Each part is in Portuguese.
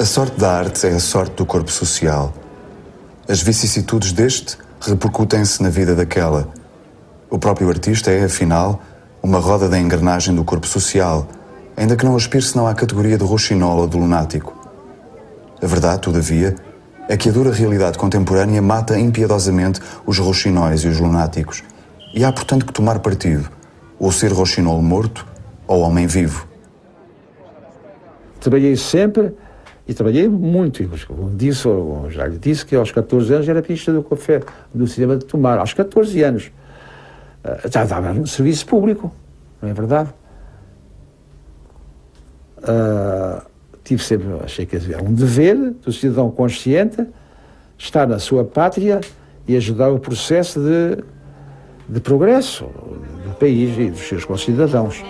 sorte da arte é a sorte do corpo social. As vicissitudes deste repercutem-se na vida daquela. O próprio artista é, afinal, uma roda da engrenagem do corpo social, ainda que não aspire senão à categoria de rouxinol ou de lunático. A verdade, todavia, é que a dura realidade contemporânea mata impiedosamente os rouxinóis e os lunáticos, e há, portanto, que tomar partido, ou ser rouxinol morto ou homem vivo. Trabalhei sempre e trabalhei muito. Já lhe disse que aos 14 anos era pianista do café do cinema de Tomar, aos 14 anos. Já estava no serviço público, não é verdade? Tive sempre, achei que era um dever do cidadão consciente estar na sua pátria e ajudar o processo de progresso do país e dos seus concidadãos.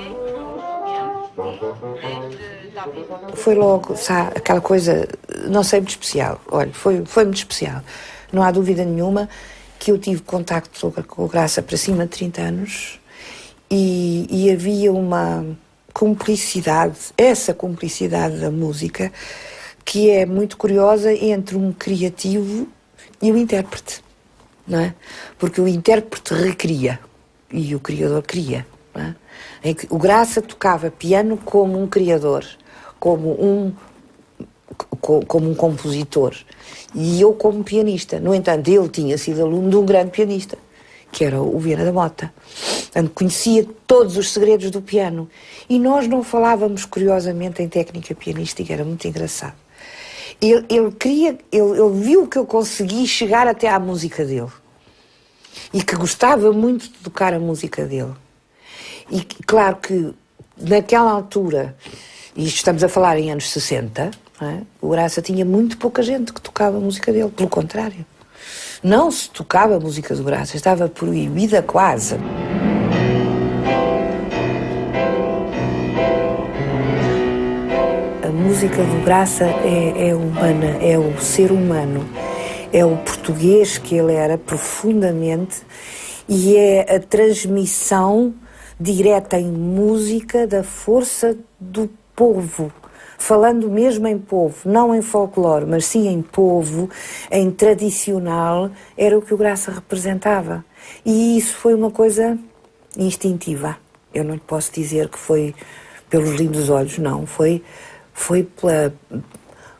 Foi logo, sabe, aquela coisa, não sei, muito especial. Olha, foi muito especial. Não há dúvida nenhuma que eu tive contacto com o Graça para cima de 30 anos e havia uma cumplicidade, essa cumplicidade da música, que é muito curiosa entre um criativo e o intérprete, não é? Porque o intérprete recria e o criador cria, não é? Em que o Graça tocava piano como um criador, como um compositor, e eu como pianista. No entanto, ele tinha sido aluno de um grande pianista, que era o Viana da Mota. Portanto, conhecia todos os segredos do piano. E nós não falávamos, curiosamente, em técnica pianística, era muito engraçado. Ele viu que eu consegui chegar até à música dele. E que gostava muito de tocar a música dele. E claro que, naquela altura, e estamos a falar em anos 60, não é? O Graça tinha muito pouca gente que tocava a música dele, pelo contrário. Não se tocava a música do Graça, estava proibida quase. A música do Graça é humana, é o ser humano, é o português que ele era profundamente e é a transmissão direta em música da força do povo. Falando mesmo em povo, não em folclore, mas sim em povo, em tradicional, era o que o Graça representava. E isso foi uma coisa instintiva. Eu não lhe posso dizer que foi pelos lindos olhos, não. Foi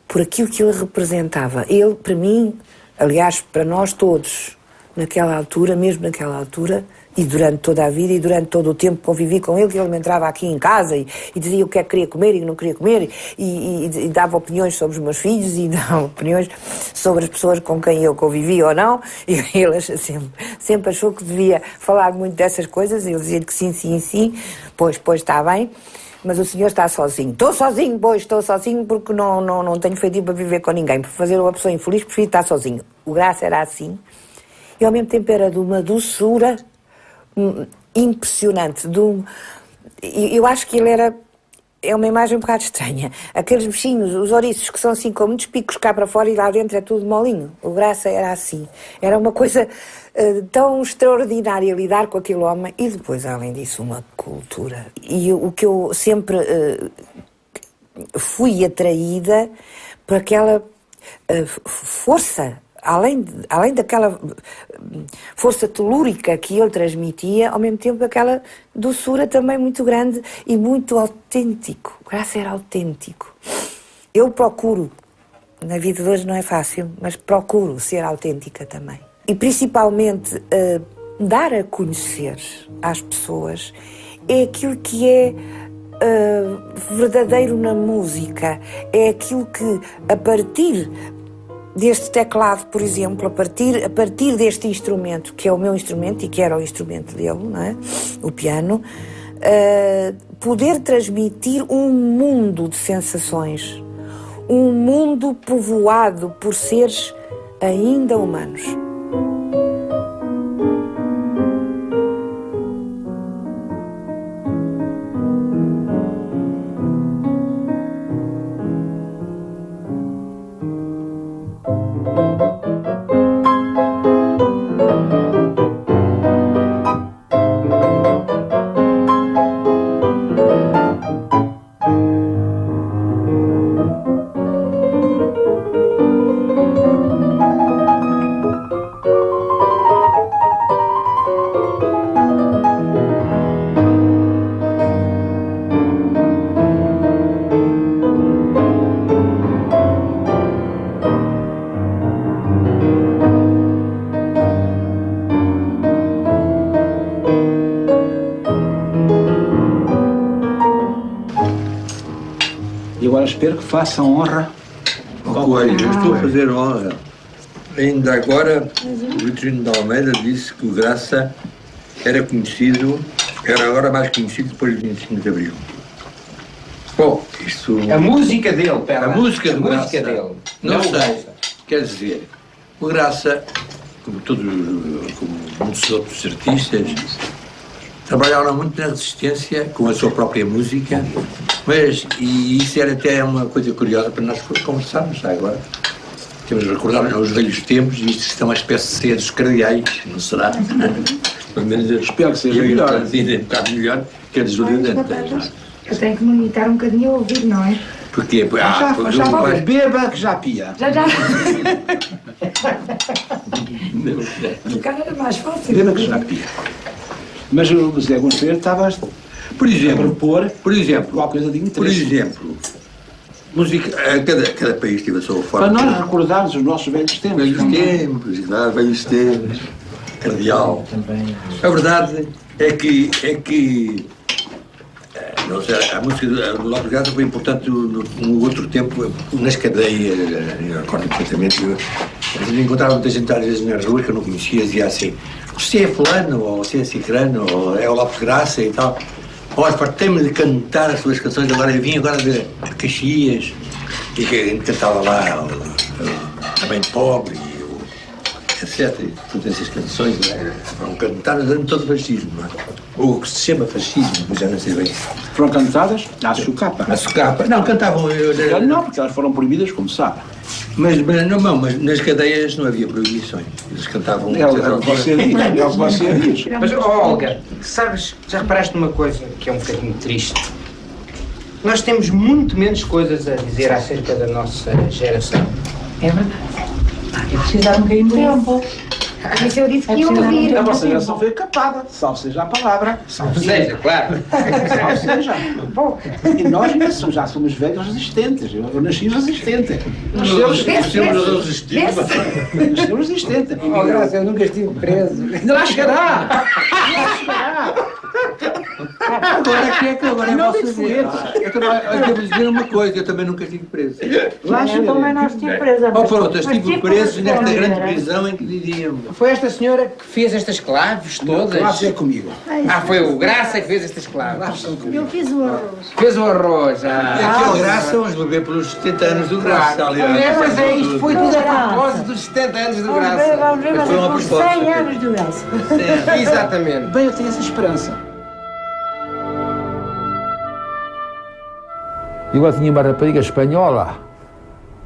por aquilo que ele representava. Ele, para mim, aliás, para nós todos, naquela altura, mesmo naquela altura, e durante toda a vida e durante todo o tempo que convivi com ele, que ele me entrava aqui em casa e dizia o que é que queria comer e o que não queria comer e dava opiniões sobre os meus filhos e dava opiniões sobre as pessoas com quem eu convivi ou não, e ele sempre achou que devia falar muito dessas coisas e eu dizia-lhe que sim, pois está bem, mas o senhor está sozinho. Estou sozinho porque não tenho feitiço para viver com ninguém, para fazer uma pessoa infeliz prefiro estar sozinho. O Graça era assim e ao mesmo tempo era de uma doçura impressionante. Eu acho que ele é uma imagem um bocado estranha. Aqueles bichinhos, os ouriços, que são assim com muitos picos cá para fora e lá dentro é tudo molinho. O Graça era assim. Era uma coisa tão extraordinária lidar com aquele homem e depois, além disso, uma cultura. E o que eu sempre fui atraída por aquela força. Além daquela força telúrica que ele transmitia, ao mesmo tempo aquela doçura também muito grande e muito autêntico. O Graça era autêntico. Eu procuro, na vida de hoje não é fácil, mas procuro ser autêntica também. E principalmente dar a conhecer às pessoas é aquilo que é verdadeiro na música. É aquilo que, a partir deste teclado, por exemplo, a partir deste instrumento, que é o meu instrumento e que era o instrumento dele, não é? O piano, poder transmitir um mundo de sensações, um mundo povoado por seres ainda humanos. agora espero que faça honra ao Coelho. Eu estou a fazer honra. Ainda agora, o Vitorino de Almeida disse que o Graça era agora mais conhecido depois do 25 de Abril. Bom, isso... A música dele, pera. A música do Graça. Música dele. Não sei. Quer dizer, o Graça, como muitos outros artistas, trabalharam muito na resistência com a sua própria música, e isso era até uma coisa curiosa para nós conversarmos agora. Temos de recordar os velhos tempos, e isto está uma espécie de seres cardeais, não será? Pelo menos espero que seja melhor. Um bocado melhor que a de Júlio Dantas. Eu tenho que me limitar um bocadinho a ouvir, não é? Porquê? Beba que já pia. Já. O cara era mais fácil. Beba que já pia. Mas o José Gonçalves estava por exemplo, qualquer coisa de interesse. Por exemplo, música, cada país teve a sua forma. Para nós recordarmos os nossos velhos tempos. Velhos tempos, cardeal. A verdade é que não sei, a música do Lopes Graça foi importante no outro tempo, nas cadeias, eu recordo perfeitamente. Eu encontrava muita gente às vezes nas ruas que eu não conhecia, dizia assim: você é fulano, ou você é cicrano, ou é o Lopes Graça e tal. Olha, fartei-me de cantar as suas canções, agora eu vim agora de Caxias, e que a gente cantava lá, também pobre, etc. E todas essas canções foram cantadas durante todo o fascismo, não é? Ou o que se chama fascismo, já não sei bem. Foram cantadas à socapa. À socapa? Não, cantavam... Não, porque elas foram proibidas, como sabe. Mas nas cadeias não havia proibições. Eles cantavam... É o que você diz. Mas, Olga, sabes, já reparaste numa coisa que é um bocadinho triste? Nós temos muito menos coisas a dizer acerca da nossa geração. É verdade. É preciso dar um bocadinho de tempo. Isso eu disse que ia ouvir. A vossa geração foi capada, salve seja a palavra. Salve seja, claro. Salve seja. Bom, e nós já somos velhos resistentes. Eu nasci resistente. Nascemos resistentes. Oh, Graça, eu nunca estive preso. Ainda lá chegará. Agora é a vossa vez. Eu devo dizer uma coisa, eu também nunca estive preso. Lá eu também não estive presa. Ou pronto, eu estive preso nesta grande prisão em que diríamos. Foi esta senhora que fez estas claves todas? Lá é comigo. Foi o Graça que fez estas claves. Eu fiz o arroz. Fez o arroz. Aquele Graça, vamos beber pelos 70 anos do Graça, aliás. Mas é isto, foi tudo a propósito dos 70 anos do Graça. Vamos ver, Foi uma mas proposta. 100 anos do Graça. Exatamente. Bem, eu tenho essa esperança. E agora tinha uma rapariga espanhola,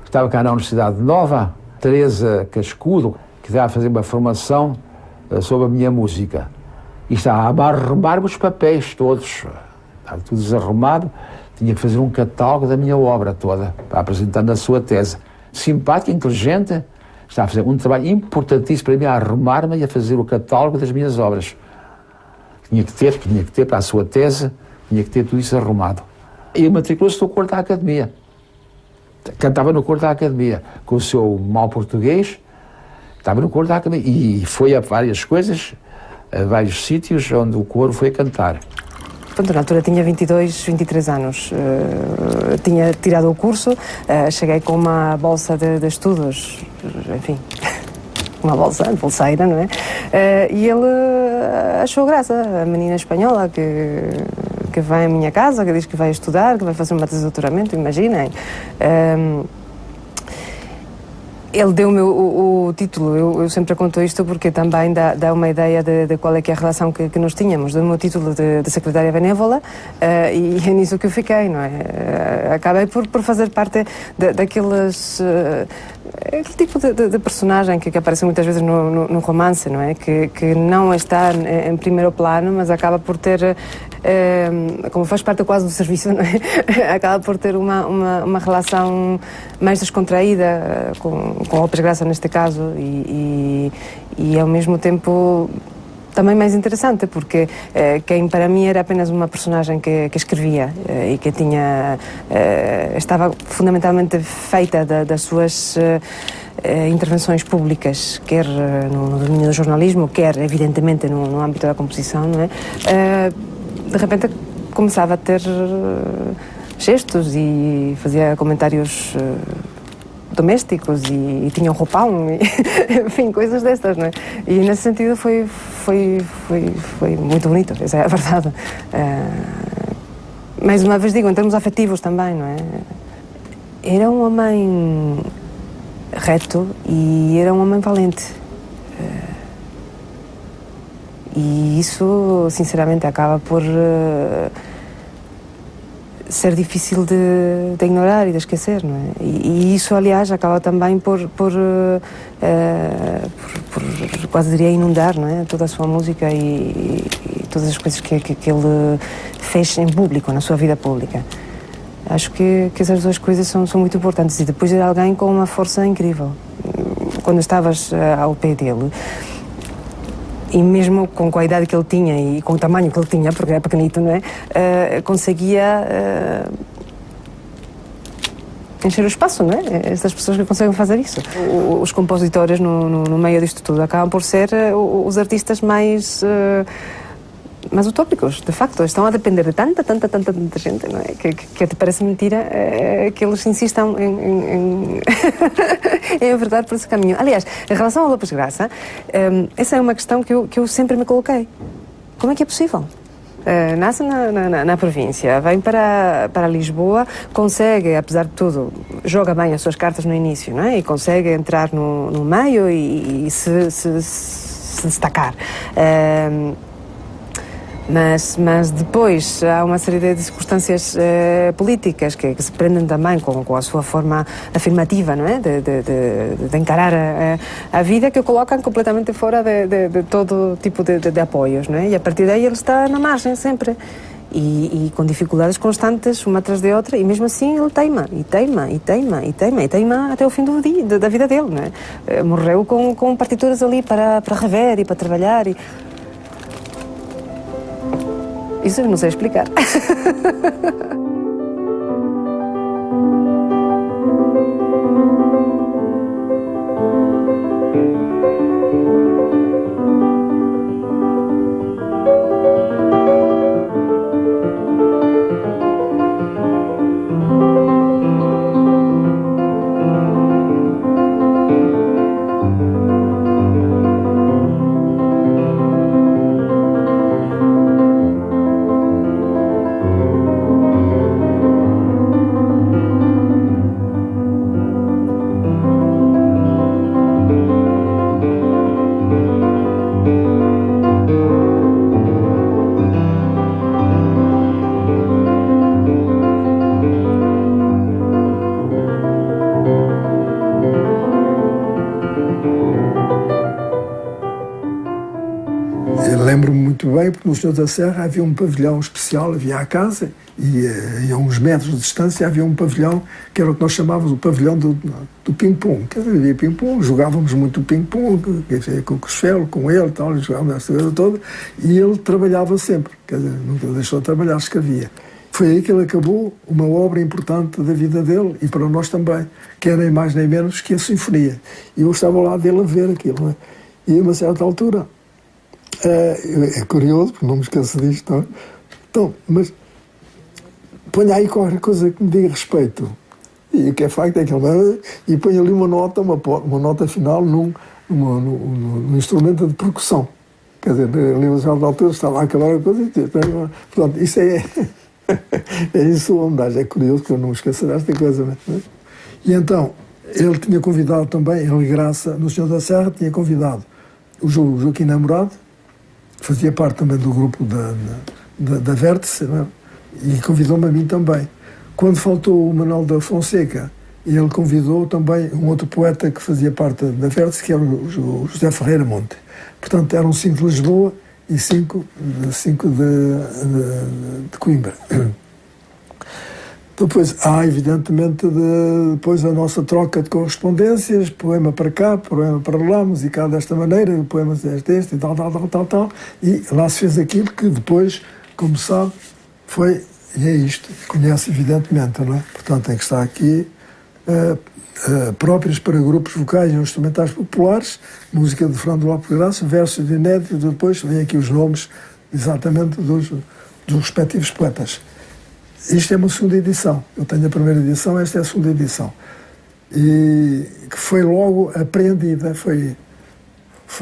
que estava cá na Universidade Nova, Teresa Cascudo, que estava a fazer uma formação sobre a minha música. E estava a arrumar os papéis todos, estava tudo desarrumado, tinha que fazer um catálogo da minha obra toda, para apresentar na sua tese. Simpática, inteligente, estava a fazer um trabalho importantíssimo para mim, a arrumar-me e a fazer o catálogo das minhas obras. Tinha que ter para a sua tese, tinha que ter tudo isso arrumado. E matriculou-se no coro da Academia. Cantava no coro da Academia, com o seu mau português, estava no coro da Academia. E foi a várias coisas, a vários sítios onde o coro foi cantar. Portanto, na altura tinha 22, 23 anos. Tinha tirado o curso, cheguei com uma bolsa de estudos, enfim, uma bolseira, não é? E ele achou graça, a menina espanhola que vai à minha casa, que diz que vai estudar, que vai fazer uma tese de doutoramento, imaginem. Ele deu-me o título, eu sempre conto isto porque também dá uma ideia de qual é que é a relação que nós tínhamos. Deu-me o título de secretária benévola e é nisso que eu fiquei, não é? Acabei por fazer parte daqueles... aquele tipo de personagem que aparece muitas vezes no romance, não é? Que não está em primeiro plano, mas acaba por ter... como faz parte quase do serviço, não é? Acaba por ter uma relação mais descontraída com Lopes Graça neste caso e ao mesmo tempo também mais interessante, porque quem para mim era apenas uma personagem que escrevia e que estava fundamentalmente feita das suas intervenções públicas, quer no domínio do jornalismo, quer evidentemente no âmbito da composição, não é? De repente começava a ter gestos e fazia comentários domésticos e tinha um roupão, enfim, coisas destas, não é? E nesse sentido foi muito bonito, essa é a verdade. Mais uma vez digo, em termos afetivos também, não é? Era um homem reto e era um homem valente. E isso, sinceramente, acaba por ser difícil de ignorar e de esquecer, não é? E isso, aliás, acaba também por quase diria inundar, não é? Toda a sua música e todas as coisas que ele fez em público, na sua vida pública. Acho que essas duas coisas são muito importantes. E depois era alguém com uma força incrível. Quando estavas ao pé dele, e mesmo com a idade que ele tinha e com o tamanho que ele tinha, porque era pequenito, não é? Conseguia encher o espaço, não é? Estas pessoas que conseguem fazer isso. Os compositores no meio disto tudo acabam por ser os artistas mais utópicos, de facto. Estão a depender de tanta gente, não é? Que te parece mentira que eles insistam em é verdade por esse caminho. Aliás, em relação ao Lopes Graça, essa é uma questão que eu sempre me coloquei. Como é que é possível? Nasce na província, vem para Lisboa, consegue, apesar de tudo, joga bem as suas cartas no início, não é? E consegue entrar no meio e se destacar. Mas depois há uma série de circunstâncias políticas que se prendem também com a sua forma afirmativa, não é? De encarar a vida, que o colocam completamente fora de todo tipo de apoios, não é? E a partir daí ele está na margem sempre. E com dificuldades constantes, uma atrás de outra, e mesmo assim ele teima até o fim da vida dele, não é? Morreu com partituras ali para rever e para trabalhar. Isso eu não sei explicar. Bem, porque no Senhor da Serra havia um pavilhão especial, havia a casa e a uns metros de distância havia um pavilhão que era o que nós chamávamos o pavilhão do ping-pong. Quer dizer, havia ping-pong, jogávamos muito ping-pong, com o Costello, com ele, tal, jogávamos essa coisa toda, e ele trabalhava sempre, quer dizer, nunca deixou de trabalhar, escrevia. Foi aí que ele acabou uma obra importante da vida dele e para nós também, que era nem mais nem menos que a Sinfonia. E eu estava lá dele a ver aquilo, não é? E a uma certa altura, é curioso, porque não me esqueço disto, não? Então, mas ponha aí qualquer coisa que me diga respeito. E o que é facto é que ele e põe ali uma nota final num instrumento de percussão. Quer dizer, ali a certa altura está lá aquela coisa. Portanto, isso é isso a homenagem. É curioso que eu não me esqueço desta coisa, não é? E então, ele tinha convidado também, ele Graça, no Senhor da Serra, tinha convidado o Joaquim Namorado, fazia parte também do grupo da Vértice, não é? E convidou-me a mim também. Quando faltou o Manuel da Fonseca, ele convidou também um outro poeta que fazia parte da Vértice, que era o José Ferreira Monte. Portanto, eram 5 de Lisboa e 5 de Coimbra. Depois há, evidentemente, depois a nossa troca de correspondências, poema para cá, poema para lá, musicado desta maneira, poemas este e tal. E lá se fez aquilo que depois, como sabe, foi, e é isto, conhece evidentemente, não é? Portanto, tem que estar aqui próprios para grupos vocais e instrumentais populares, música de Fernando Lopes Graça, versos de inédito, depois vêm aqui os nomes exatamente dos respectivos poetas. Isto é uma segunda edição. Eu tenho a primeira edição, esta é a segunda edição. E que foi logo apreendida, foi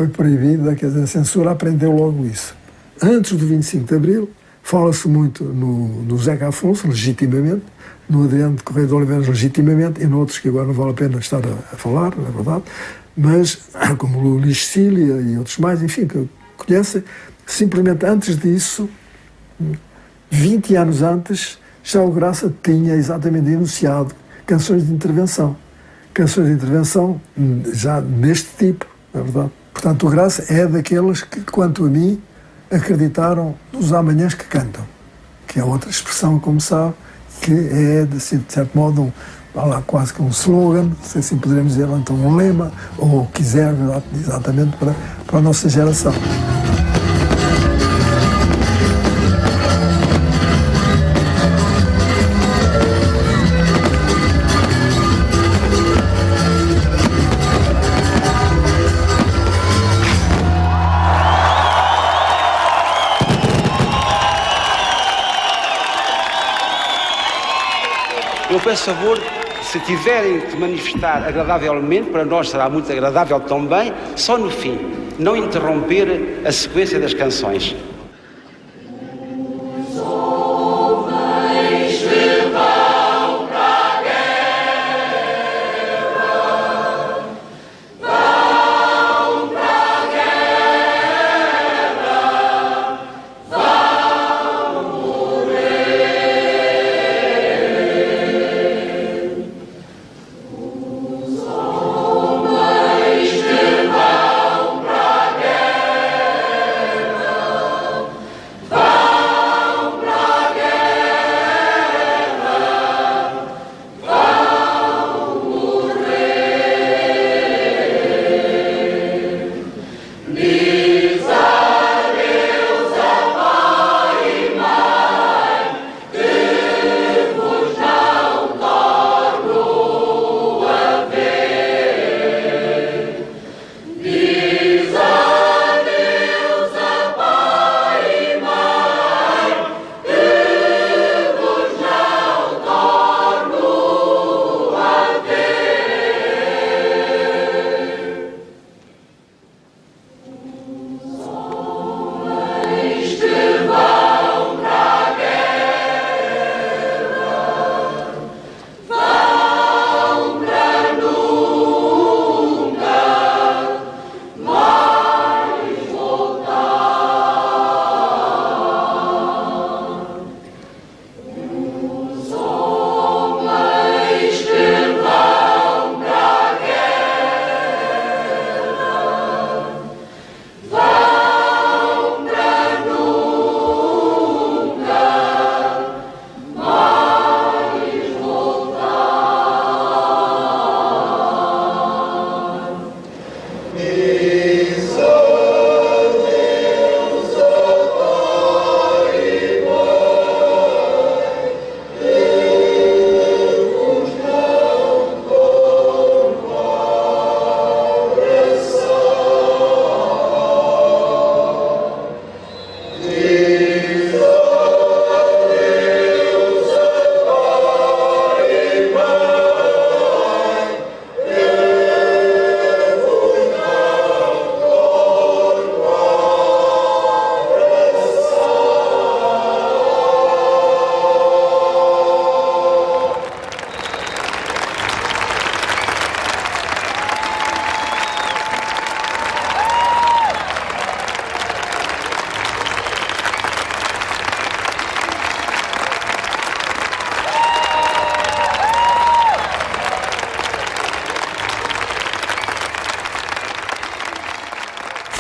proibida, quer dizer, a censura apreendeu logo isso. Antes do 25 de Abril, fala-se muito no Zeca Afonso, legitimamente, no Adriano de Correia de Oliveira, legitimamente, e noutros que agora não vale a pena estar a falar, na verdade, mas como o Luís Cília e outros mais, enfim, que conhecem, simplesmente antes disso, 20 anos antes, já o Graça tinha exatamente enunciado canções de intervenção. Canções de intervenção já deste tipo, na verdade. Portanto, o Graça é daqueles que, quanto a mim, acreditaram nos amanhãs que cantam, que é outra expressão, como sabe, que é, de certo modo, quase que um slogan, se assim poderemos dizer, então um lema, ou o que quiser, exatamente para a nossa geração. Eu peço favor, se tiverem que manifestar agradavelmente, para nós será muito agradável também, só no fim, não interromper a sequência das canções.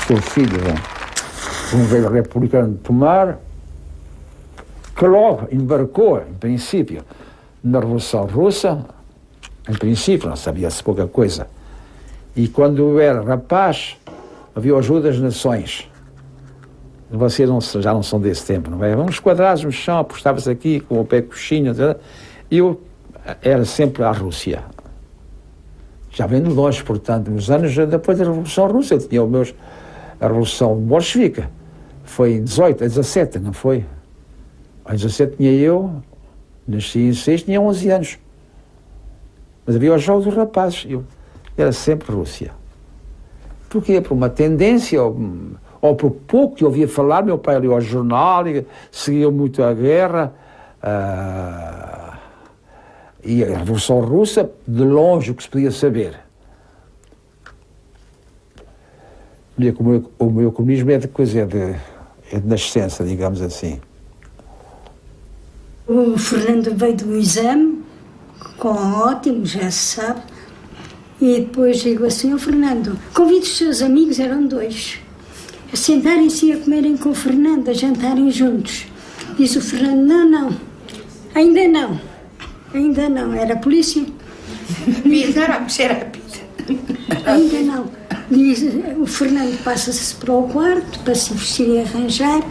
Sou filho de um velho republicano de Tomar, que logo embarcou, em princípio, na Revolução Russa. Em princípio, não sabia-se pouca coisa. E quando eu era rapaz, havia o Ajuda das Nações. Vocês já não são desse tempo, não é? Uns quadrados no chão, apostava-se aqui com o pé coxinho, e eu era sempre à Rússia. Já vem de longe, portanto, nos anos depois da Revolução Russa, eu tinha a Revolução Bolchevica. Foi em 18, a 17, não foi? Em 17 tinha eu Nasci em 6, tinha 11 anos. Mas havia os Jogos dos Rapazes. Eu era sempre Rússia. Porquê? Por uma tendência, ou por pouco que eu ouvia falar. Meu pai lia ao jornal, seguia muito a guerra. E a Revolução Russa, de longe, o que se podia saber. O meu comunismo é de coisa, é de nascença, digamos assim. O Fernando veio do exame, com ótimo, já se sabe, e depois digo assim: "Ó Fernando, convide os seus amigos", eram 2, a sentarem-se e a comerem com o Fernando, a jantarem juntos. Diz o Fernando: "Não, ainda não, era a polícia". Era a pizza. Ainda não. Diz, o Fernando passa-se para o quarto para se vestir e arranjar,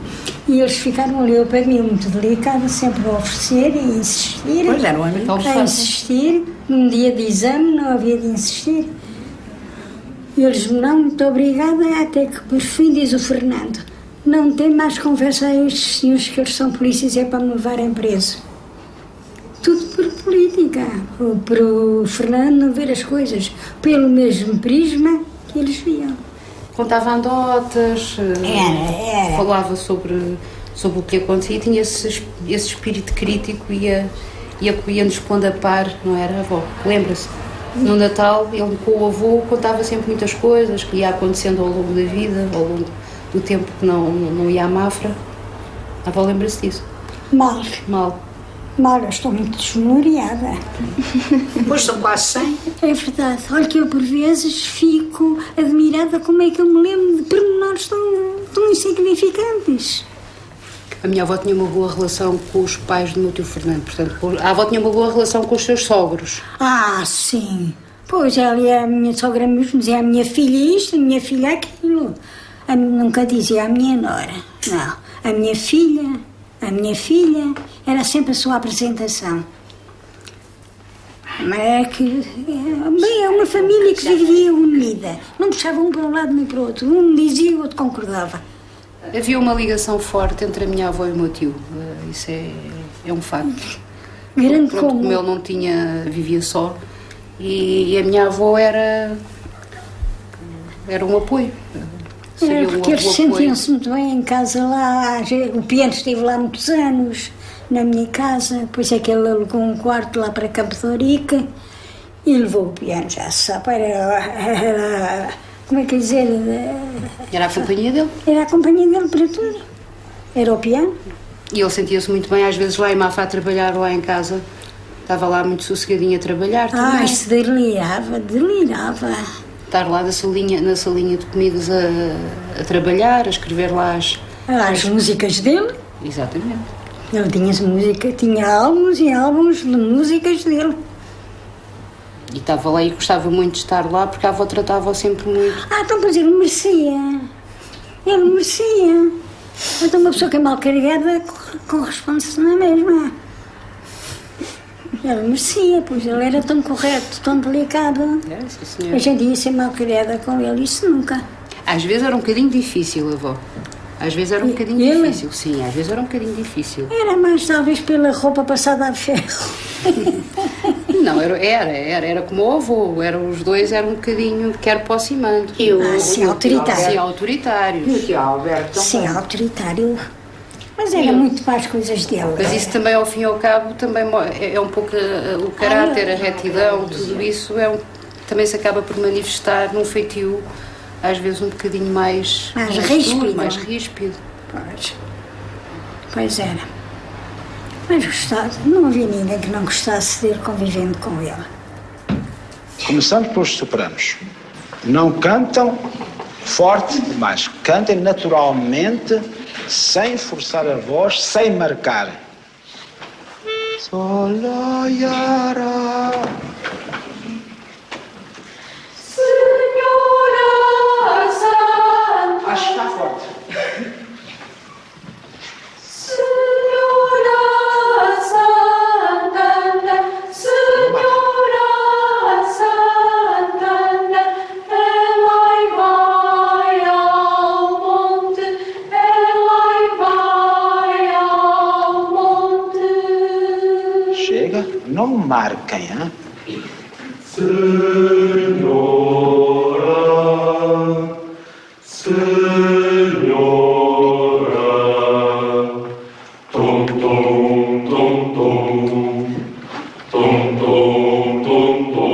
e eles ficaram ali ao pé de mim, muito delicada, sempre a oferecer e a insistir. Pois era, a insistir. Num dia de exame não havia de insistir. E eles: "Não, muito obrigada", até que por fim diz o Fernando: "Não tem mais conversa a estes senhores, que eles são polícias, é para me levarem preso". Tudo por política, para o Fernando não ver as coisas pelo mesmo prisma que eles viam. Contava anedotas, Era. falava sobre o que acontecia e tinha esse espírito crítico e ia-nos pondo a par, não era, a avó? Lembra-se? No Natal, ele com o avô contava sempre muitas coisas que ia acontecendo ao longo da vida, ao longo do tempo que não ia à Mafra. A avó lembra-se disso? Mal, eu estou muito desmemoriada. Pois são quase 100. É verdade. Olha que eu por vezes fico admirada como é que eu me lembro de pormenores tão insignificantes. A minha avó tinha uma boa relação com os pais do meu tio Fernando, portanto, a avó tinha uma boa relação com os seus sogros. Ah, sim. Pois, ela é a minha sogra mesmo, dizia a minha filha isto, a minha filha aquilo. Nunca dizia a minha nora. Não, a minha filha era sempre a sua apresentação. Mas é que, bem, é uma família que vivia unida. Não puxava um para um lado nem para o outro. Um dizia e o outro concordava. Havia uma ligação forte entre a minha avó e o meu tio. Isso é um facto. Grande como ele vivia só. E a minha avó era um apoio. Porque eles sentiam-se muito bem em casa lá. O piano esteve lá muitos anos, na minha casa. Depois é que ele alugou um quarto lá para Campo de Ourique e levou o piano, já se sabe. Era como é que dizer? Era a companhia dele? Era a companhia dele para tudo. Era o piano. E ele sentia-se muito bem, às vezes lá em Mafra a trabalhar, lá em casa. Estava lá muito sossegadinho a trabalhar também. Se delirava. Estar lá na salinha de comidas a trabalhar, a escrever lá as músicas dele. Exatamente. Ele tinha álbuns e álbuns de músicas dele. E estava lá e gostava muito de estar lá porque a avó tratava-o sempre muito. Então, pois ele merecia. Então uma pessoa que é mal carregada corresponde-se na mesma. Ele merecia, pois ele era tão correto, tão delicado. Sim, a gente ia ser mal criada com ele, isso nunca. Às vezes era um bocadinho difícil, avó. Às vezes era um bocadinho difícil. Sim, às vezes era um bocadinho difícil. Era mais talvez pela roupa passada a ferro. Não, era como o avô. Os dois eram um bocadinho, quer aproximando. Sim, autoritário. Sim, autoritários. E o tio Alberto? Sim, autoritário. Mas era muito para as coisas dele. Mas isso também, ao fim e ao cabo, também é um pouco o caráter, a retidão, tudo isso também se acaba por manifestar num feitio, às vezes um bocadinho mais ríspido. Mais ríspido. Pois era. Mas gostava, não havia ninguém que não gostasse de ir convivendo com ele. Começando pelos sopranos. Não cantam forte demais, cantem naturalmente, sem forçar a voz, sem marcar. Solo Yara. Senhora Santa. Acho que está forte. Senhora Santa, Senhora Santa, ela vai ao monte, ela vai ao monte. marquem, hein? Senhora, Senhora, tom, tom, tom, tom, tom, tom, tom, tom.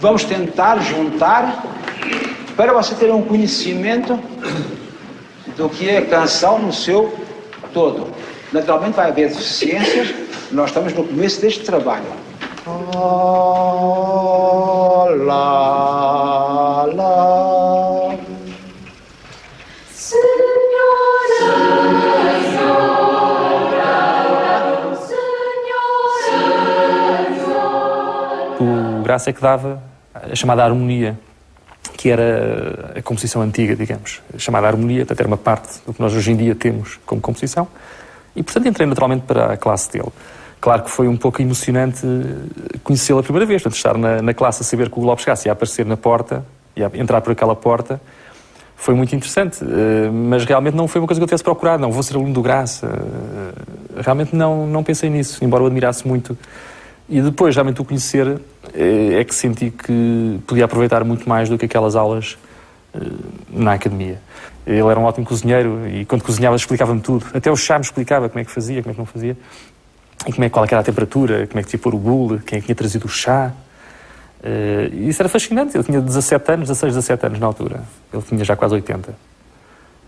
Vamos tentar juntar para você ter um conhecimento do que é canção no seu todo. Naturalmente vai haver deficiências, nós estamos no começo deste trabalho. Oh, lá, lá. O Graça é que dava a chamada harmonia, que era a composição antiga, digamos. A chamada harmonia, portanto, era uma parte do que nós hoje em dia temos como composição. E, portanto, entrei naturalmente para a classe dele. Claro que foi um pouco emocionante conhecê-lo a primeira vez, portanto, estar na classe a saber que o Lopes Graça ia aparecer na porta, ia entrar por aquela porta, foi muito interessante, mas realmente não foi uma coisa que eu tivesse procurado, não, vou ser aluno do Graça, realmente não pensei nisso, embora o admirasse muito. E depois, realmente, o conhecer, é que senti que podia aproveitar muito mais do que aquelas aulas na academia. Ele era um ótimo cozinheiro e quando cozinhava explicava-me tudo, até o chá me explicava como é que fazia, como é que não fazia. E qual era a temperatura, como é que tinha que pôr o bule, quem é que tinha trazido o chá. E isso era fascinante. Eu tinha 16, 17 anos na altura. Ele tinha já quase 80.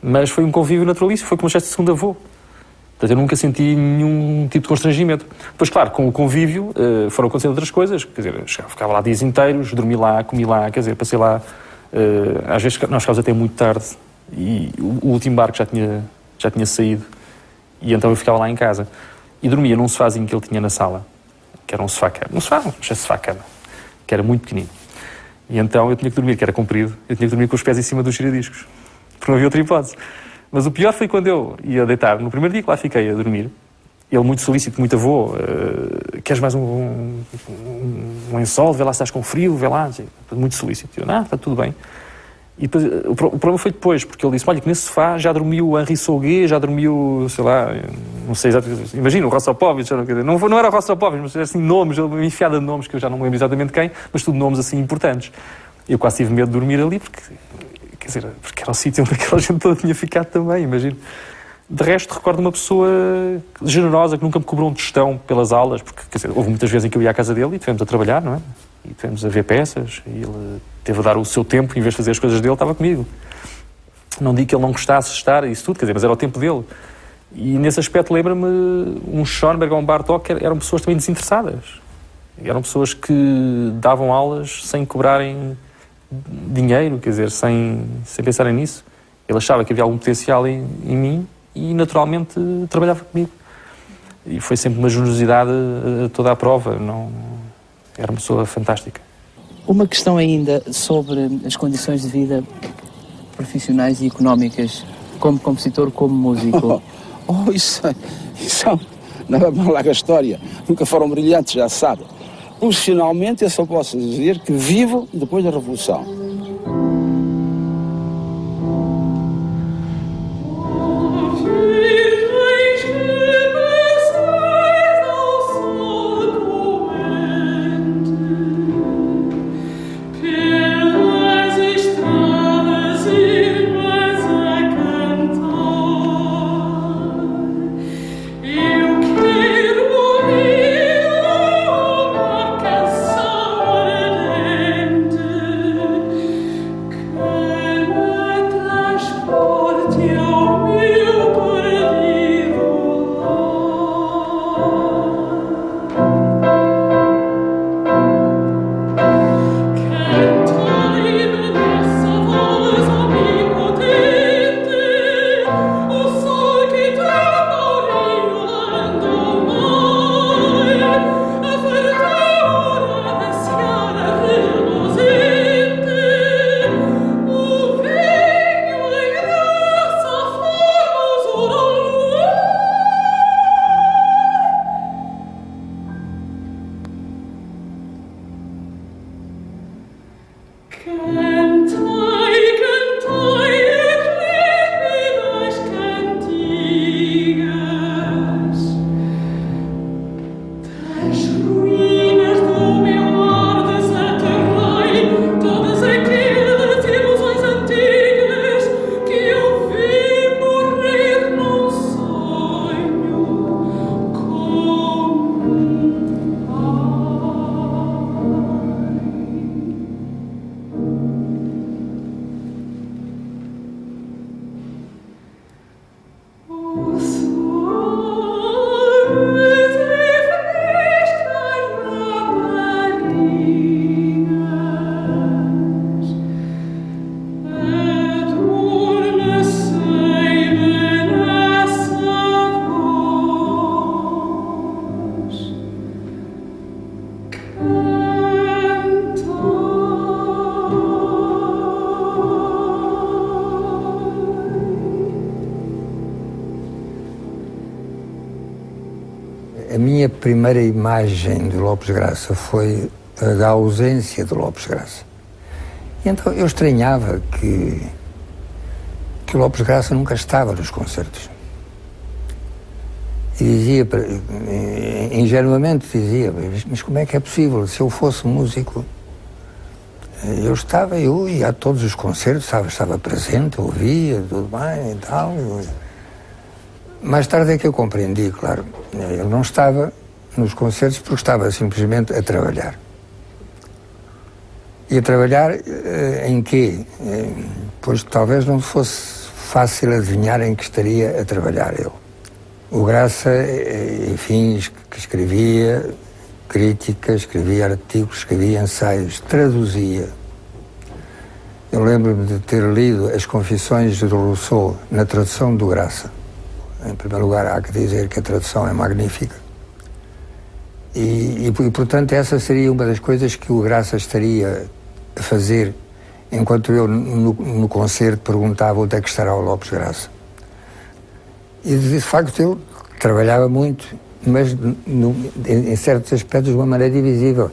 Mas foi um convívio naturalíssimo, foi como um gesto de segundo avô. Portanto, eu nunca senti nenhum tipo de constrangimento. Depois, claro, com o convívio foram acontecendo outras coisas. Quer dizer, ficava lá dias inteiros, dormi lá, comi lá, quer dizer, passei lá. Às vezes nós ficávamos até muito tarde e o último barco já tinha saído. E então eu ficava lá em casa. E dormia num sofazinho que ele tinha na sala, que era um sofá-cama. Um sofá, não sei se sofá-cama, que era muito pequenino. E então eu tinha que dormir, que era comprido, eu tinha que dormir com os pés em cima dos giradiscos, porque não havia outra hipótese. Mas o pior foi quando eu ia deitar, no primeiro dia que lá fiquei a dormir, ele muito solícito, muito avô, queres mais um lençol, vê lá se estás com frio, vê lá, muito solícito. Eu, está tudo bem. E depois, o problema foi depois, porque ele disse, olha, que nesse sofá já dormiu Henri Sauguet, já dormiu, sei lá, não sei exatamente, imagina, o Rostropovich, não era o Rostropovich, mas assim, nomes, uma enfiada de nomes que eu já não me lembro exatamente quem, mas tudo nomes assim importantes. Eu quase tive medo de dormir ali, porque era o sítio onde aquela gente toda tinha ficado também, imagino. De resto, recordo uma pessoa generosa, que nunca me cobrou um tostão pelas aulas, porque, quer dizer, houve muitas vezes em que eu ia à casa dele e estivemos a trabalhar, não é? E estivemos a ver peças, e ele teve a dar o seu tempo, em vez de fazer as coisas dele, estava comigo. Não digo que ele não gostasse de estar, isso tudo, quer dizer, mas era o tempo dele. E nesse aspecto lembra-me um Schoenberg ou um Bartók, que eram pessoas também desinteressadas. Eram pessoas que davam aulas sem cobrarem dinheiro, quer dizer, sem pensarem nisso. Ele achava que havia algum potencial em mim e naturalmente trabalhava comigo. E foi sempre uma generosidade a toda a prova. Era uma pessoa fantástica. Uma questão ainda sobre as condições de vida profissionais e económicas como compositor, como músico. Isso não é uma larga história. Nunca foram brilhantes, já se sabe. Profissionalmente, eu só posso dizer que vivo depois da Revolução. minha primeira imagem de Lopes Graça foi a da ausência de Lopes Graça. E então eu estranhava que Lopes Graça nunca estava nos concertos. E dizia, ingenuamente dizia, mas como é que é possível? Se eu fosse músico, eu ia a todos os concertos, estava presente, ouvia, tudo bem e tal. Mais tarde é que eu compreendi, claro, ele não estava nos concertos porque estava simplesmente a trabalhar. E a trabalhar em quê? Pois talvez não fosse fácil adivinhar em que estaria a trabalhar ele. O Graça, enfim, que escrevia críticas, escrevia artigos, escrevia ensaios, traduzia. Eu lembro-me de ter lido as Confissões de Rousseau na tradução do Graça. Em primeiro lugar, há que dizer que a tradução é magnífica. E portanto, essa seria uma das coisas que o Graça estaria a fazer enquanto eu, no concerto, perguntava onde é que estará o Lopes Graça. E, de facto, eu trabalhava muito, mas em certos aspectos de uma maneira invisível.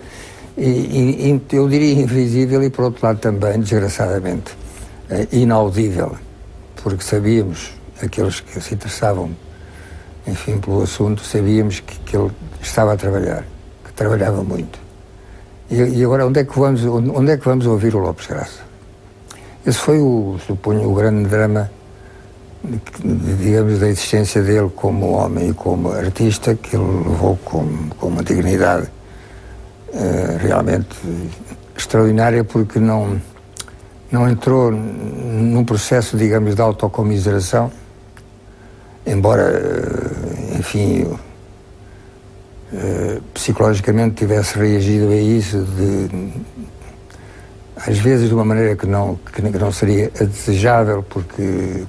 E eu diria invisível e, por outro lado, também, desgraçadamente, inaudível, porque sabíamos, aqueles que se interessavam, enfim, pelo assunto, sabíamos que ele estava a trabalhar, que trabalhava muito. E agora, onde é que vamos ouvir o Lopes Graça? Esse foi, suponho, o grande drama, digamos, da existência dele como homem e como artista, que ele levou com uma dignidade realmente extraordinária, porque não entrou num processo, digamos, de autocomiseração, embora, enfim, psicologicamente tivesse reagido a isso às vezes de uma maneira que não seria desejável, porque,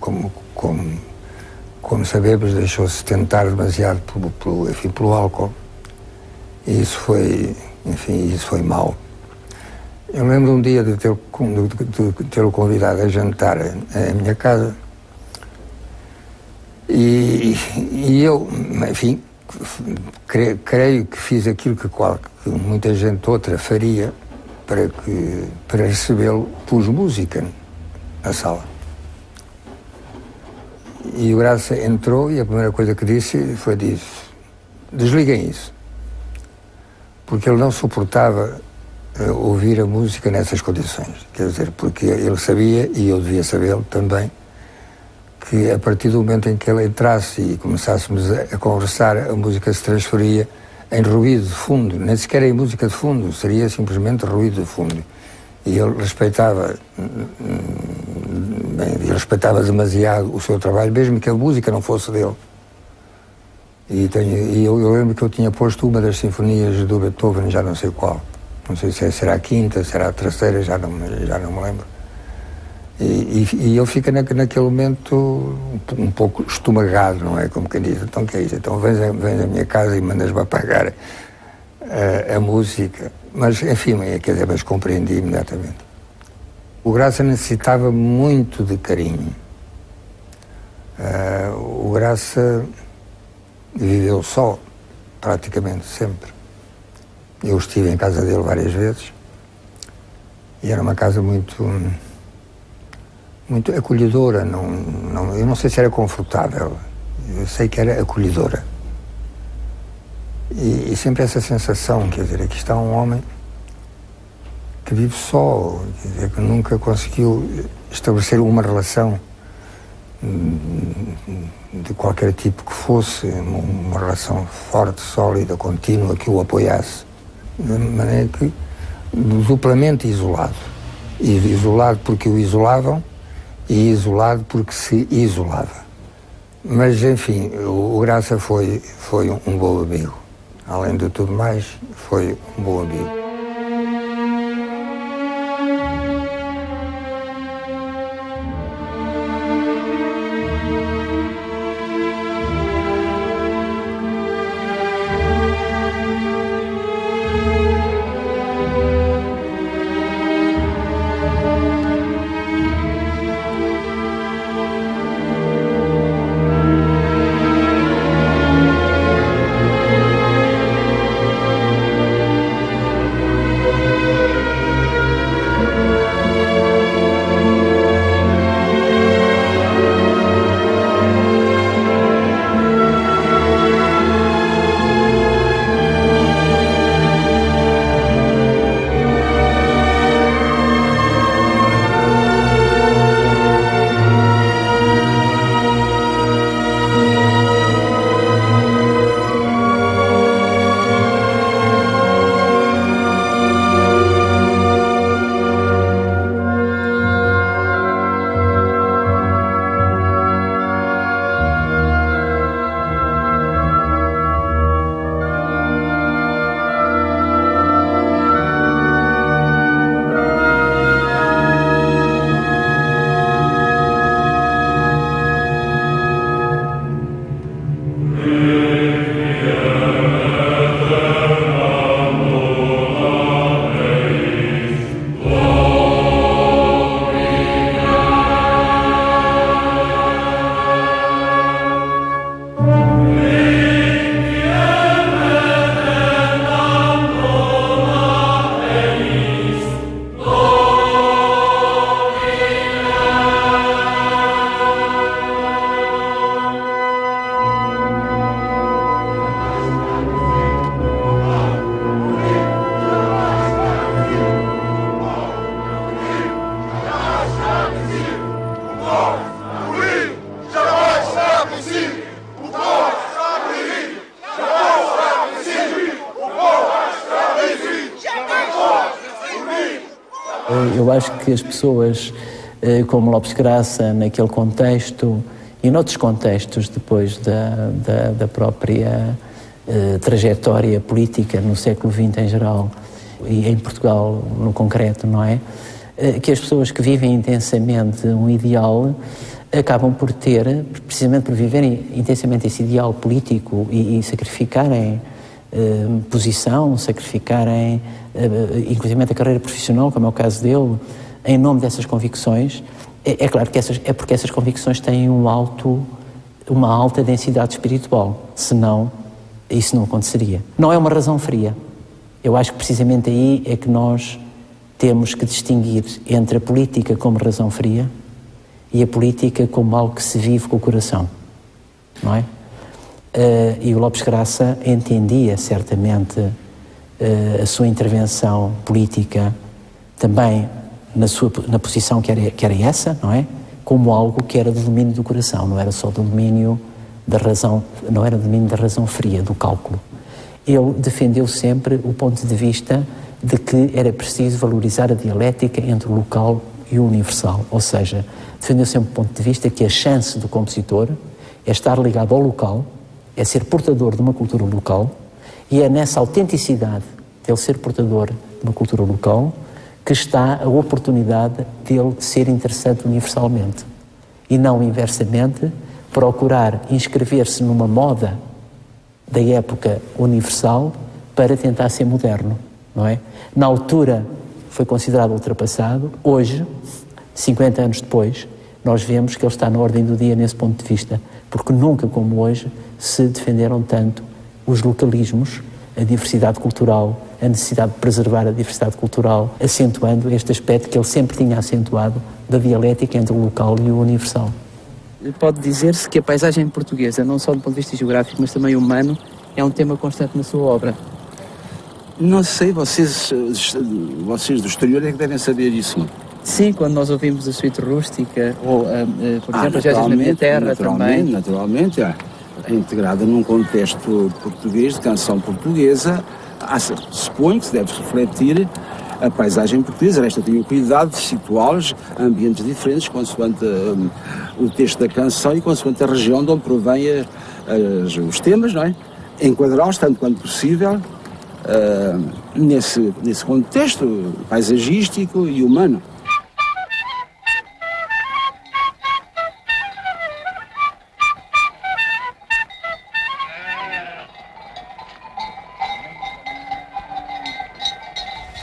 como sabemos, deixou-se tentar demasiado pelo álcool, e isso foi mau. Eu lembro um dia de tê-lo convidado a jantar à minha casa, e eu, enfim, creio que fiz aquilo que muita gente outra faria para recebê-lo. Pus música na sala. E o Graça entrou e a primeira coisa que disse foi: desliguem isso. Porque ele não suportava ouvir a música nessas condições. Quer dizer, porque ele sabia, e eu devia sabê-lo também, que a partir do momento em que ele entrasse e começássemos a conversar, a música se transferia em ruído de fundo, nem sequer em música de fundo, seria simplesmente ruído de fundo. E ele respeitava demasiado o seu trabalho, mesmo que a música não fosse dele. E eu lembro que eu tinha posto uma das sinfonias do Beethoven, já não sei qual. Não sei se será a quinta, será a terceira, já não me lembro. E ele fica naquele momento um pouco estomagado, não é? Como quem diz: então o que é isso? Então vens à minha casa e mandas-me apagar a música. Mas, enfim, quer dizer, mas compreendi imediatamente. O Graça necessitava muito de carinho. O Graça viveu só, praticamente sempre. Eu estive em casa dele várias vezes, e era uma casa muito acolhedora. Eu não sei se era confortável, eu sei que era acolhedora. E sempre essa sensação, quer dizer, aqui está um homem que vive só, quer dizer, que nunca conseguiu estabelecer uma relação de qualquer tipo que fosse, uma relação forte, sólida, contínua, que o apoiasse, de maneira que duplamente isolado. E isolado porque o isolavam, e isolado porque se isolava. Mas, enfim, o Graça foi um bom amigo. Além de tudo mais, foi um bom amigo. acho que as pessoas como Lopes Graça, naquele contexto e noutros contextos depois da própria trajetória política no século XX em geral e em Portugal no concreto, não é? Que as pessoas que vivem intensamente um ideal acabam por ter, precisamente por viverem intensamente esse ideal político e sacrificarem posição, sacrificarem inclusive a carreira profissional, como é o caso dele, em nome dessas convicções. É claro que é porque essas convicções têm uma alta densidade espiritual, senão isso não aconteceria. Não é uma razão fria. Eu acho que precisamente aí é que nós temos que distinguir entre a política como razão fria e a política como algo que se vive com o coração, não é? E o Lopes Graça entendia certamente a sua intervenção política também na posição que era essa, não é? Como algo que era do domínio do coração, não era só do domínio da razão, não era do domínio da razão fria, do cálculo. Ele defendeu sempre o ponto de vista de que era preciso valorizar a dialética entre o local e o universal, ou seja, defendeu sempre o ponto de vista que a chance do compositor é estar ligado ao local, é ser portador de uma cultura local, e é nessa autenticidade dele ser portador de uma cultura local que está a oportunidade dele ser interessante universalmente, e não inversamente procurar inscrever-se numa moda da época universal para tentar ser moderno, não é? Na altura foi considerado ultrapassado, hoje, 50 anos depois, nós vemos que ele está na ordem do dia nesse ponto de vista, porque nunca como hoje se defenderam tanto os localismos, a diversidade cultural, a necessidade de preservar a diversidade cultural, acentuando este aspecto que ele sempre tinha acentuado da dialética entre o local e o universal. Pode dizer-se que a paisagem portuguesa, não só do ponto de vista geográfico, mas também humano, é um tema constante na sua obra. Não sei, vocês do exterior é que devem saber isso. Sim, quando nós ouvimos a suíte rústica, ou, por exemplo, as Viagens na Minha Terra também. Naturalmente, é integrada num contexto português, de canção portuguesa, suponho que se deve refletir a paisagem portuguesa. Esta tem o cuidado de situá-los em ambientes diferentes, consoante o texto da canção e consoante a região de onde provém os temas, não é? Enquadrá-los, tanto quanto possível, nesse contexto paisagístico e humano.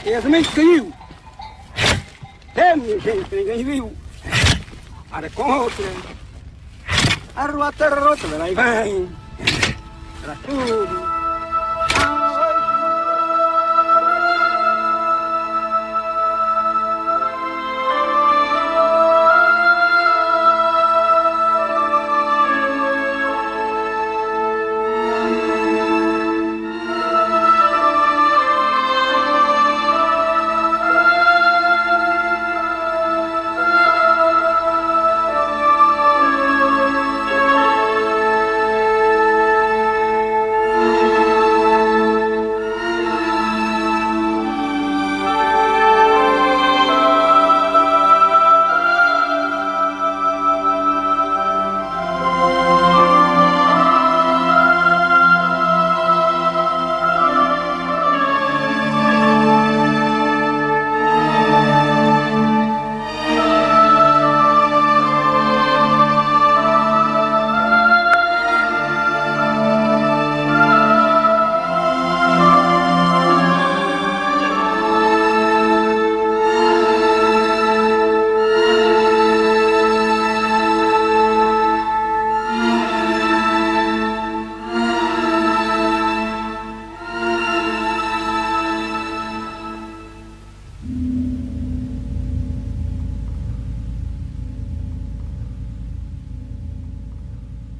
É também que caiu. É, minha gente, que ninguém viu. Para com outra. A rota, vai bem. Para tudo.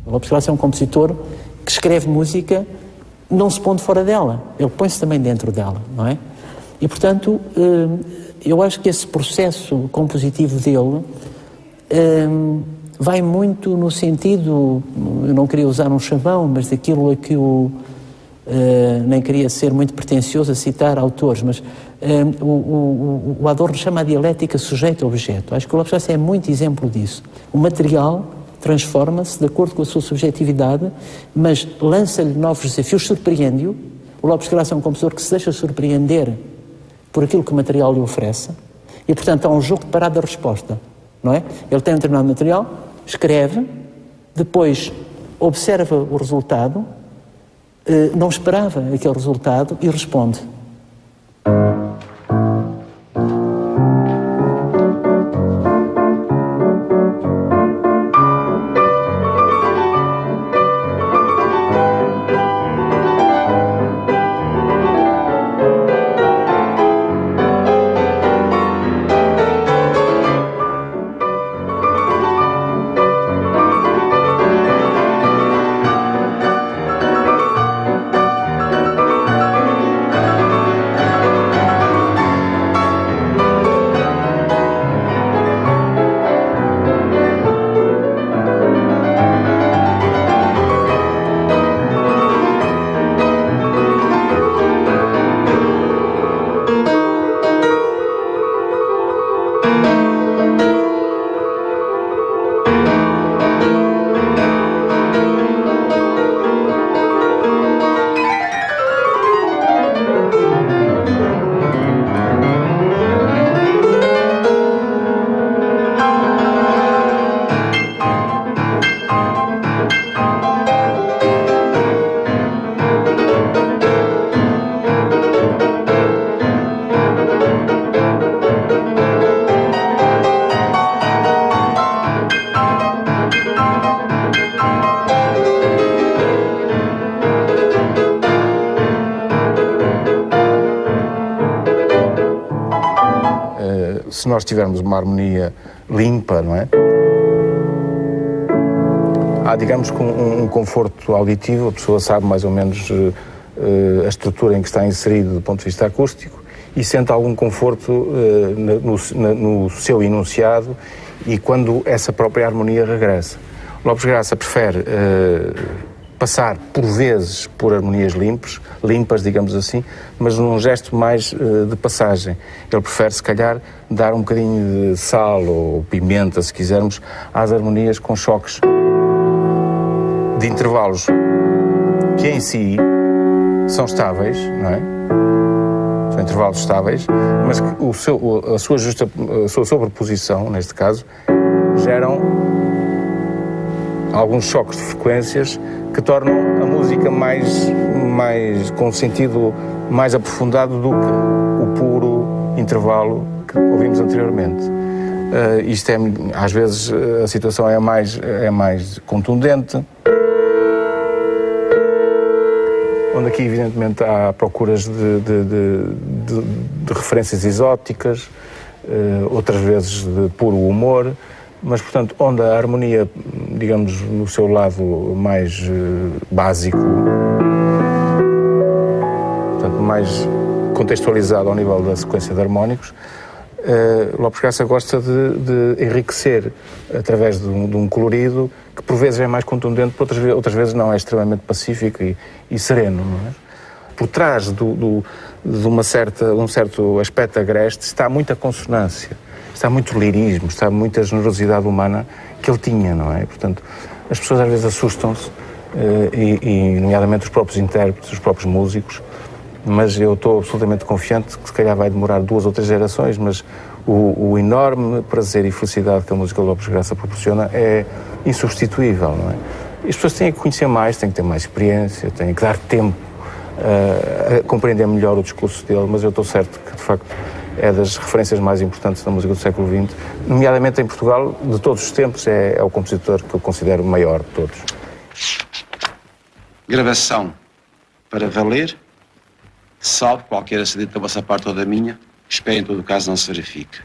Lopes Graça é um compositor que escreve música não se pondo fora dela, ele põe-se também dentro dela, não é? E, portanto, eu acho que esse processo compositivo dele vai muito no sentido, eu não queria usar um chavão, mas daquilo a que o nem queria ser muito pretencioso a citar autores, mas o Adorno chama a dialética sujeito-objeto. Acho que o Lopes Graça é muito exemplo disso. O material transforma-se de acordo com a sua subjetividade, mas lança-lhe novos desafios, surpreende-o. O Lopes Graça é um compositor que se deixa surpreender por aquilo que o material lhe oferece, e, portanto, há um jogo de parada-resposta, não é? Ele tem um determinado material, escreve, depois observa o resultado, não esperava aquele resultado e responde. Se nós tivermos uma harmonia limpa, não é? Há, digamos, um conforto auditivo, a pessoa sabe mais ou menos a estrutura em que está inserido do ponto de vista acústico e sente algum conforto no seu enunciado e quando essa própria harmonia regressa. Lopes Graça prefere passar, por vezes, por harmonias limpas, digamos assim, mas num gesto mais de passagem. Ele prefere, se calhar, dar um bocadinho de sal ou pimenta, se quisermos, às harmonias com choques de intervalos que, em si, são estáveis, não é? São intervalos estáveis, mas que a sua sobreposição, neste caso, geram alguns choques de frequências que tornam a música mais com um sentido mais aprofundado do que o puro intervalo que ouvimos anteriormente. Isto é, às vezes, a situação é mais contundente, onde aqui, evidentemente, há procuras de referências exóticas, outras vezes de puro humor, mas, portanto, onde a harmonia, digamos, no seu lado mais básico, portanto, mais contextualizado ao nível da sequência de harmónicos, Lopes Graça gosta de enriquecer através de um colorido que por vezes é mais contundente, por outras vezes não, é extremamente pacífico e sereno, não é? Por trás de um certo aspecto agreste está muita consonância, está muito lirismo, está muita generosidade humana que ele tinha, não é? Portanto, as pessoas às vezes assustam-se, e nomeadamente os próprios intérpretes, os próprios músicos, mas eu estou absolutamente confiante que se calhar vai demorar 2 ou 3 gerações, mas o enorme prazer e felicidade que a música de Lopes Graça proporciona é insubstituível, não é? E as pessoas têm que conhecer mais, têm que ter mais experiência, têm que dar tempo a compreender melhor o discurso dele, mas eu estou certo que, de facto, é das referências mais importantes da música do século XX, nomeadamente em Portugal, de todos os tempos, é o compositor que eu considero o maior de todos. Gravação para valer, salvo qualquer acidente da vossa parte ou da minha, espero em todo o caso não se verifique.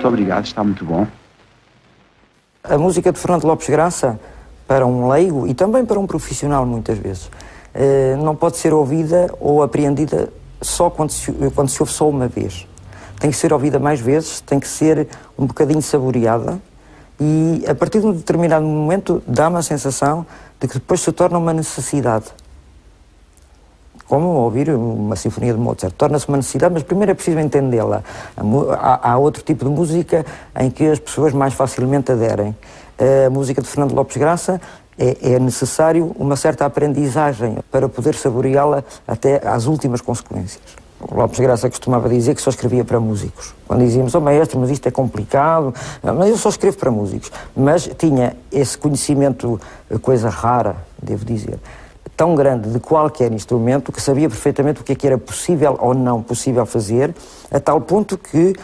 Muito obrigado, está muito bom. A música de Fernando Lopes Graça, para um leigo e também para um profissional muitas vezes, não pode ser ouvida ou apreendida só quando se ouve só uma vez. Tem que ser ouvida mais vezes, tem que ser um bocadinho saboreada e a partir de um determinado momento dá-me a sensação de que depois se torna uma necessidade. Como ouvir uma sinfonia de Mozart. Torna-se uma necessidade, mas primeiro é preciso entendê-la. Há outro tipo de música em que as pessoas mais facilmente aderem. A música de Fernando Lopes Graça é necessário uma certa aprendizagem para poder saboreá-la até às últimas consequências. O Lopes Graça costumava dizer que só escrevia para músicos. Quando dizíamos, maestro, mas isto é complicado, mas eu só escrevo para músicos. Mas tinha esse conhecimento, coisa rara, devo dizer, tão grande de qualquer instrumento que sabia perfeitamente o que era possível ou não possível fazer, a tal ponto que,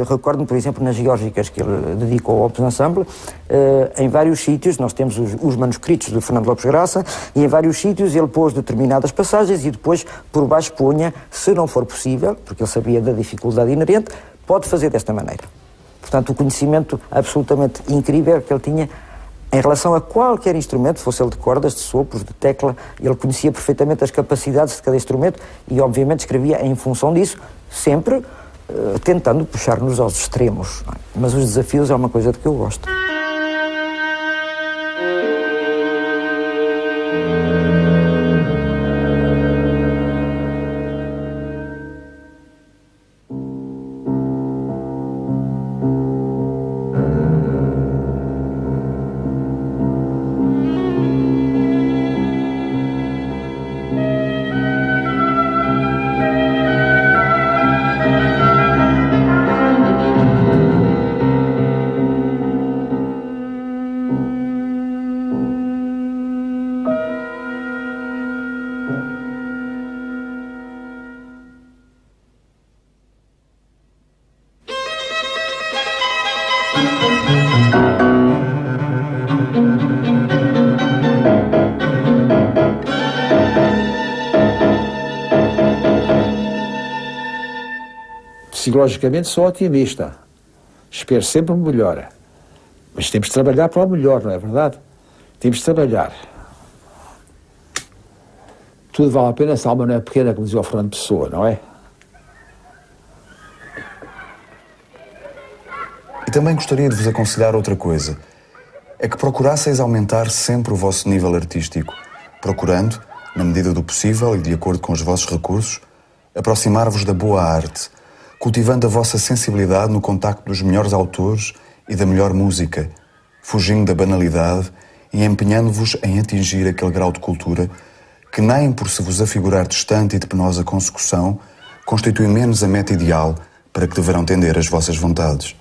recordo-me, por exemplo, nas geórgicas que ele dedicou ao Opus Ensemble, em vários sítios, nós temos os manuscritos do Fernando Lopes Graça, e em vários sítios ele pôs determinadas passagens e depois, por baixo, punha, se não for possível, porque ele sabia da dificuldade inerente, pode fazer desta maneira. Portanto, o conhecimento absolutamente incrível que ele tinha em relação a qualquer instrumento, fosse ele de cordas, de sopros, de tecla, ele conhecia perfeitamente as capacidades de cada instrumento e, obviamente, escrevia em função disso, sempre tentando puxar-nos aos extremos. Mas os desafios é uma coisa de que eu gosto. Psicologicamente sou otimista. Espero sempre o melhor. Mas temos de trabalhar para o melhor, não é verdade? Temos de trabalhar. Tudo vale a pena se a alma não é pequena, como dizia o Fernando Pessoa, não é? E também gostaria de vos aconselhar outra coisa. É que procurasseis aumentar sempre o vosso nível artístico, procurando, na medida do possível e de acordo com os vossos recursos, aproximar-vos da boa arte, cultivando a vossa sensibilidade no contacto dos melhores autores e da melhor música, fugindo da banalidade e empenhando-vos em atingir aquele grau de cultura que, nem por se vos afigurar distante e de penosa consecução, constitui menos a meta ideal para que deverão tender as vossas vontades.